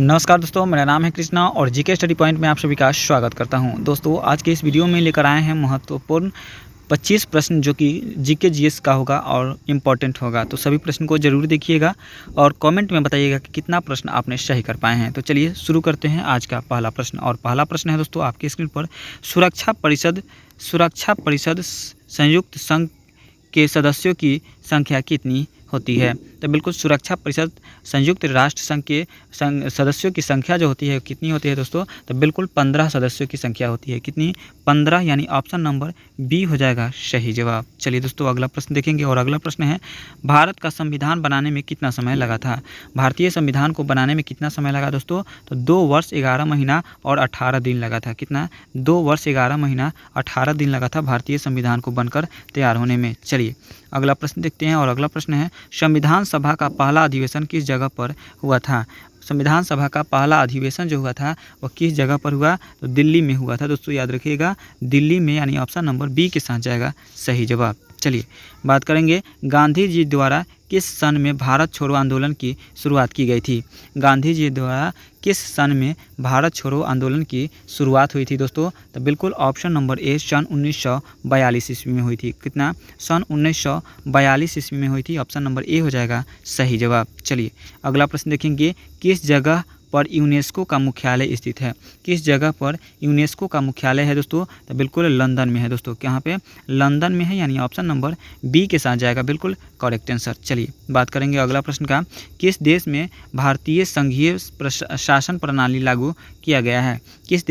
नमस्कार दोस्तों, मेरा नाम है कृष्णा और जीके स्टडी पॉइंट में आप सभी का स्वागत करता हूं। दोस्तों, आज के इस वीडियो में लेकर आए हैं महत्वपूर्ण 25 प्रश्न जो कि जीके जीएस का होगा और इम्पोर्टेंट होगा। तो सभी प्रश्न को जरूर देखिएगा और कमेंट में बताइएगा कि कितना प्रश्न आपने सही कर पाए हैं। तो चलिए शुरू करते हैं आज का पहला प्रश्न। और पहला प्रश्न है दोस्तों आपकी स्क्रीन पर, सुरक्षा परिषद संयुक्त संघ के सदस्यों की संख्या कितनी होती है? तो बिल्कुल सुरक्षा परिषद संयुक्त राष्ट्र संघ के सदस्यों की संख्या जो होती है कितनी होती है दोस्तों? तो बिल्कुल 15 सदस्यों की संख्या होती है। कितनी? 15, यानी ऑप्शन नंबर बी हो जाएगा सही जवाब। चलिए दोस्तों अगला प्रश्न देखेंगे और अगला प्रश्न है, भारत का संविधान बनाने में कितना समय लगा था? भारतीय संविधान को बनाने में कितना समय लगा दोस्तों? तो 2 वर्ष 11 महीना और 18 दिन लगा था। कितना? 2 वर्ष 11 महीना 18 दिन लगा था भारतीय संविधान को बनकर तैयार होने में। चलिए अगला प्रश्न देखते हैं और अगला प्रश्न है, संविधान सभा का पहला अधिवेशन किस जगह पर हुआ था? संविधान सभा का पहला अधिवेशन जो हुआ था वह किस जगह पर हुआ? तो दिल्ली में हुआ था दोस्तों, याद रखिएगा दिल्ली में, यानी ऑप्शन नंबर बी के साथ जाएगा सही जवाब। चलिए बात करेंगे, गांधी जी द्वारा किस सन में भारत छोड़ो आंदोलन की शुरुआत की गई थी? गांधी जी द्वारा किस सन में भारत छोड़ो आंदोलन की शुरुआत हुई थी दोस्तों? तो बिल्कुल ऑप्शन नंबर ए सन 1942 ईस्वी में हुई थी। कितना? सन 1942 ईस्वी में हुई थी। ऑप्शन नंबर ए हो जाएगा सही जवाब। चलिए अगला प्रश्न देखेंगे, किस जगह पर यूनेस्को का मुख्यालय स्थित है? किस जगह पर यूनेस्को का मुख्यालय है दोस्तों? तो बिल्कुल लंदन में है दोस्तों। कहाँ पे? लंदन में है, यानी ऑप्शन नंबर बी के साथ जाएगा बिल्कुल करेक्ट आंसर। चलिए बात करेंगे अगला प्रश्न का, किस देश में भारतीय संघीय शासन प्रणाली लागू किया गया है? किस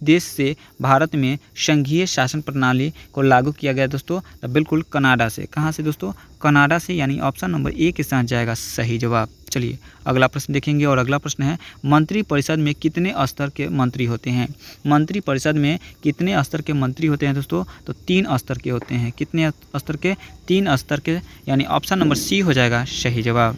देश से भारत में संघीय शासन प्रणाली को लागू किया गया दोस्तों? तो बिल्कुल कनाडा से। कहाँ से दोस्तों? कनाडा से, यानी ऑप्शन नंबर ए के साथ जाएगा सही जवाब। चलिए अगला प्रश्न देखेंगे और अगला प्रश्न है, मंत्री परिषद में कितने स्तर के मंत्री होते हैं? मंत्री परिषद में कितने स्तर के मंत्री होते हैं दोस्तों? तो 3 स्तर के होते हैं। कितने स्तर के? 3 स्तर के, यानी ऑप्शन नंबर सी हो जाएगा सही जवाब।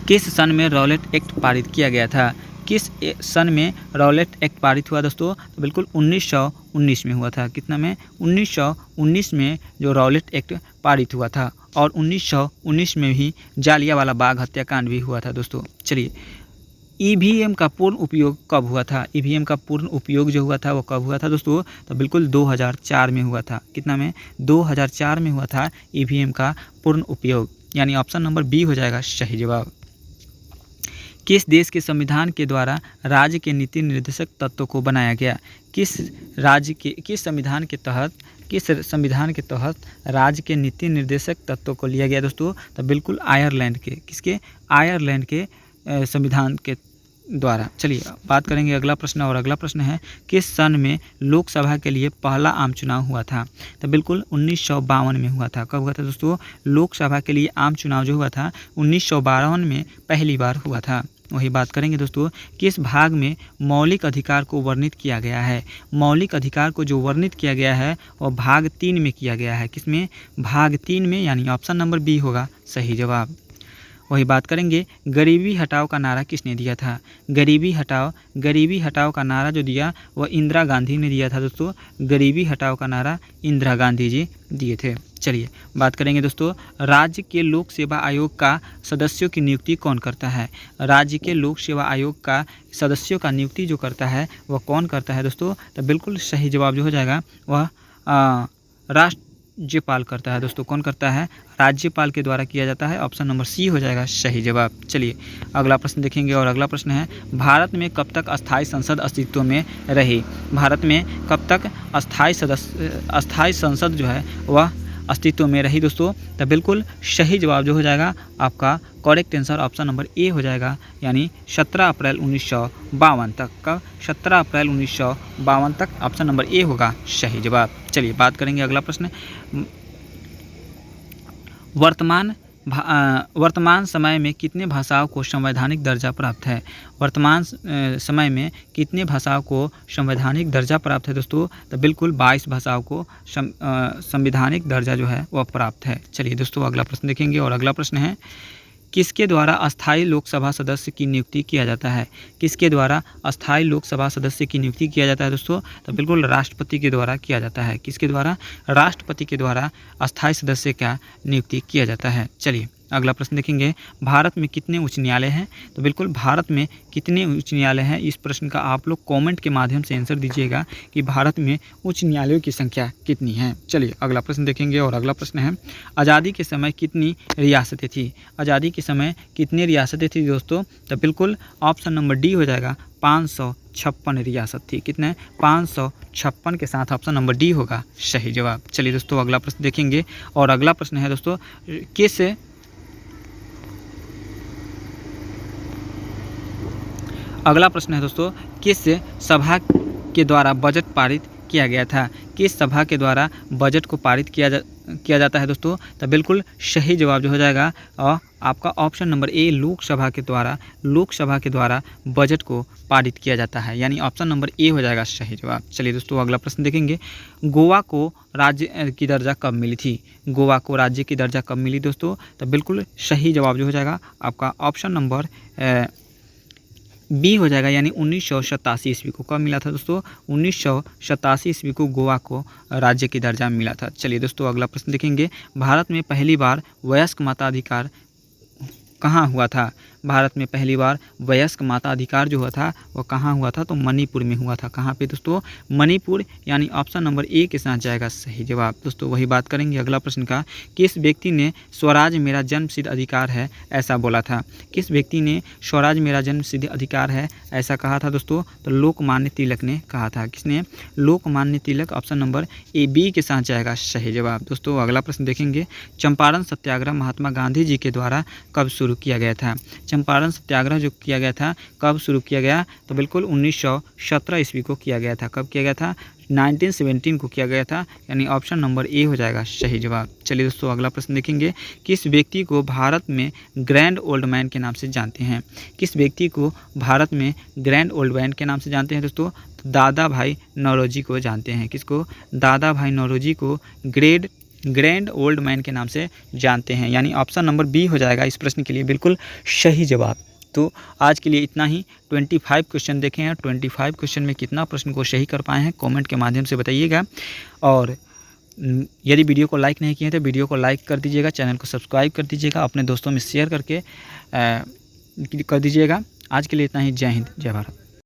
किस सन में रॉलेट एक्ट पारित किया गया था? किस सन में रॉलेट एक्ट पारित हुआ दोस्तों? तो बिल्कुल 1919 में हुआ था। कितना में? 1919 में जो रॉलेट एक्ट पारित हुआ था। और 1919 में ही जालियांवाला बाग हत्याकांड भी हुआ था दोस्तों। चलिए ईवीएम का पूर्ण उपयोग कब हुआ था? ईवीएम का पूर्ण उपयोग जो हुआ था वो कब हुआ था दोस्तों? तो बिल्कुल 2004 में हुआ था। कितना में? 2004 में हुआ था ईवीएम का पूर्ण उपयोग, यानी ऑप्शन नंबर बी हो जाएगा सही जवाब। किस देश के संविधान के द्वारा राज्य के नीति निर्देशक तत्वों को बनाया गया? किस संविधान के तहत राज्य के नीति निर्देशक तत्वों को लिया गया दोस्तों? तो बिल्कुल आयरलैंड के। किसके? आयरलैंड के संविधान के द्वारा। चलिए बात करेंगे अगला प्रश्न और अगला प्रश्न है, किस सन में लोकसभा के लिए पहला आम चुनाव हुआ था? तो बिल्कुल 1952 में हुआ था। कब हुआ था दोस्तों? लोकसभा के लिए आम चुनाव जो हुआ था 1952 में पहली बार हुआ था। वही बात करेंगे दोस्तों, किस भाग में मौलिक अधिकार को वर्णित किया गया है? मौलिक अधिकार को जो वर्णित किया गया है वह भाग 3 में किया गया है। किसमें? भाग 3 में, यानी ऑप्शन नंबर बी होगा सही जवाब। वही बात करेंगे, गरीबी हटाओ का नारा किसने दिया था? गरीबी हटाओ का नारा जो दिया वह इंदिरा गांधी ने दिया था दोस्तों। गरीबी हटाओ का नारा इंदिरा गांधी जी दिए थे। चलिए बात करेंगे दोस्तों, राज्य के लोक सेवा आयोग का सदस्यों की नियुक्ति कौन करता है? राज्य के लोक सेवा आयोग का सदस्यों का नियुक्ति जो करता है वह कौन करता है दोस्तों? तो बिल्कुल सही जवाब जो हो जाएगा वह राज्यपाल करता है दोस्तों। कौन करता है? राज्यपाल के द्वारा किया जाता है। ऑप्शन नंबर सी हो जाएगा सही जवाब। चलिए अगला प्रश्न देखेंगे और अगला प्रश्न है, भारत में कब तक अस्थाई संसद अस्तित्व में रही? भारत में कब तक अस्थाई संसद जो है वह अस्तित्व में रही दोस्तों? तो बिल्कुल सही जवाब जो हो जाएगा आपका correct answer option number A हो जाएगा, यानी 17 अप्रैल 1952 तक। का 17 अप्रैल 1952 तक ऑप्शन नंबर ए होगा सही जवाब। चलिए बात करेंगे अगला प्रश्न, वर्तमान समय में कितने भाषाओं को संवैधानिक दर्जा प्राप्त है? वर्तमान समय में कितने भाषाओं को संवैधानिक दर्जा प्राप्त है दोस्तों? तो बिल्कुल 22 भाषाओं को संवैधानिक दर्जा जो है वह प्राप्त है। चलिए दोस्तों अगला प्रश्न देखेंगे और अगला प्रश्न है, किसके द्वारा अस्थायी लोकसभा सदस्य की नियुक्ति किया जाता है? किसके द्वारा अस्थायी लोकसभा सदस्य की नियुक्ति किया जाता है दोस्तों? तो बिल्कुल राष्ट्रपति के द्वारा किया जाता है। किसके द्वारा? राष्ट्रपति के द्वारा अस्थायी सदस्य का नियुक्ति किया जाता है। चलिए अगला प्रश्न देखेंगे, भारत में कितने उच्च न्यायालय हैं? तो बिल्कुल भारत में कितने उच्च न्यायालय हैं, इस प्रश्न का आप लोग कमेंट के माध्यम से आंसर दीजिएगा कि भारत में उच्च न्यायालयों की संख्या कितनी है। चलिए अगला प्रश्न देखेंगे और अगला प्रश्न है, आज़ादी के समय कितनी रियासतें थी? आज़ादी के समय कितनी रियासतें थी दोस्तों? तो बिल्कुल ऑप्शन नंबर डी हो जाएगा, 556 रियासत थी। कितने? 556 के साथ ऑप्शन नंबर डी होगा सही जवाब। चलिए दोस्तों अगला प्रश्न देखेंगे और अगला प्रश्न है दोस्तों, अगला प्रश्न है दोस्तों, किस सभा के द्वारा बजट पारित किया गया था? किस सभा के द्वारा बजट को पारित किया जाता है दोस्तों? तो बिल्कुल सही जवाब जो हो जाएगा और आपका ऑप्शन नंबर ए, लोकसभा के द्वारा बजट को पारित किया जाता है, यानी ऑप्शन नंबर ए हो जाएगा सही जवाब। चलिए दोस्तों अगला प्रश्न देखेंगे, गोवा को राज्य की दर्जा कब मिली थी? गोवा को राज्य की दर्जा कब मिली दोस्तों? तो बिल्कुल सही जवाब जो हो जाएगा आपका ऑप्शन नंबर बी हो जाएगा, यानी 1987 ईस्वी को। कब मिला था दोस्तों? 1987 ईस्वी को गोवा को राज्य की दर्जा मिला था। चलिए दोस्तों अगला प्रश्न देखेंगे, भारत में पहली बार वयस्क मताधिकार कहाँ हुआ था? भारत में पहली बार वयस्क मताधिकार जो हुआ था वो कहाँ हुआ था? तो मणिपुर में हुआ था। कहाँ पे दोस्तों? मणिपुर, यानी ऑप्शन नंबर ए के साथ जाएगा सही जवाब। दोस्तों वही बात करेंगे अगला प्रश्न का, किस व्यक्ति ने स्वराज मेरा जन्मसिद्ध अधिकार है ऐसा बोला था? किस व्यक्ति ने स्वराज मेरा जन्मसिद्ध अधिकार है ऐसा कहा था दोस्तों? तो लोकमान्य तिलक ने कहा था। किसने? Lokmanya Tilak, option number A B के साथ जाएगा सही जवाब। दोस्तों अगला प्रश्न देखेंगे, चंपारण सत्याग्रह महात्मा गांधी जी के द्वारा कब शुरू किया गया था? चंपारण सत्याग्रह जो किया गया था कब शुरू किया गया? तो बिल्कुल 1917 ईस्वी को किया गया था। कब किया गया था? 1917 को किया गया था, यानी ऑप्शन नंबर ए हो जाएगा सही जवाब। चलिए दोस्तों अगला प्रश्न देखेंगे, किस व्यक्ति को भारत में ग्रैंड ओल्ड मैन के नाम से जानते हैं? किस व्यक्ति को भारत में ग्रैंड ओल्ड मैन के नाम से जानते हैं दोस्तों? तो दादा भाई नौरोजी को जानते हैं। किसको? दादा भाई नौरोजी को ग्रैंड ओल्ड मैन के नाम से जानते हैं, यानी ऑप्शन नंबर बी हो जाएगा इस प्रश्न के लिए बिल्कुल सही जवाब। तो आज के लिए इतना ही। 25 क्वेश्चन देखे हैं, 25 क्वेश्चन में कितना प्रश्न को सही कर पाए हैं कमेंट के माध्यम से बताइएगा। और यदि वीडियो को लाइक नहीं किए तो वीडियो को लाइक कर दीजिएगा, चैनल को सब्सक्राइब कर दीजिएगा, अपने दोस्तों में शेयर करके कर दीजिएगा। आज के लिए इतना ही। जय हिंद, जय भारत।